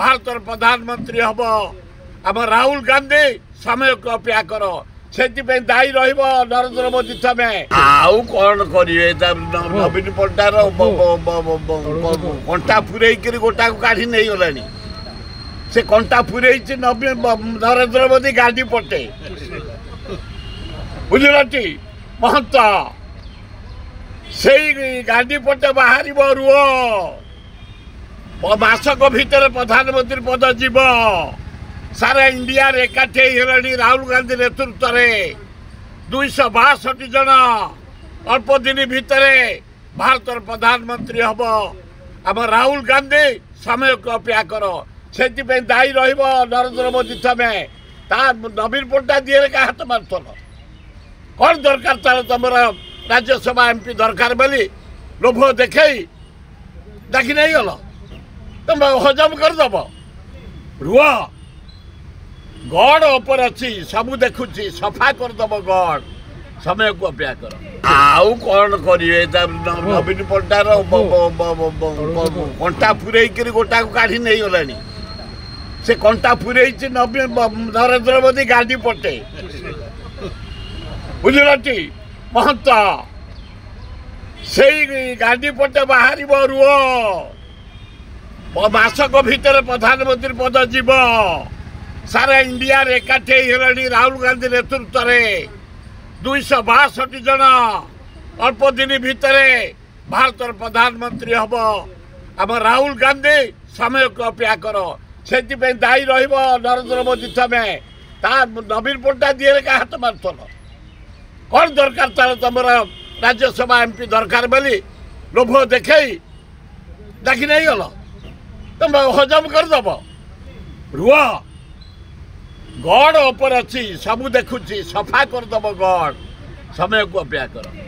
भारत प्रधानमंत्री हम आम राहुल गांधी समय को अपेक्षा कर से दायी नरेंद्र मोदी तमें आउ कौन करेंगे नवीन पट्टार कंटा फुरई गोटा को काढ़ी नहीं गला से कंटा फुरई नरेंद्र मोदी गांधी पटे बुझलटी महंत से गांधी पटे बाहर रुह मासक भितर प्रधानमंत्री पद जीव सारा इंडिया एकाठी होलानी राहुल गांधी नेतृत्व में 262 जन अल्प दिन भितर भारत प्रधानमंत्री हम आम राहुल गांधी समय को अपेक्षा कर से दायी नरेंद्र मोदी तमें नवीन पट्टा दिए क्या हाथ मारथल कौन दरकार तार तुम राज्यसभा एमपी दरकार बोली लोभ देखे डाकी नहीं गल तुम हजम करदब रुह गड़ ऊपर अच्छी सबू देखुची सफा करदब गड़ समय को अपेक्षा कर आउ कौन करेंगे नवीन पट्टार कंटा फुरई गोटा को काढ़ी नहीं गला से कंटा फुरई नरेंद्र मोदी गांधी पटे बुझलटी महंत से गांधी पटे बाहर रुह मासक भितर प्रधानमंत्री पद जीव सारा इंडिया एकाठी होलानी राहुल गांधी नेतृत्व में 262 जन अल्प दिन भितर भारत प्रधानमंत्री हम आम राहुल गांधी समय को अपेक्षा कर से दायी नरेंद्र मोदी तमें नवीन पट्टा दिए क्या हाथ मारथल कौन दरकार तार तुम राज्यसभा एमपी दरकार बोली लोभ देखे डाकी नहीं गल तुम हजम करदब रुह गड़ ऊपर अच्छी सबू देखुची सफा करदब गड़ समय को अपेक्षा कर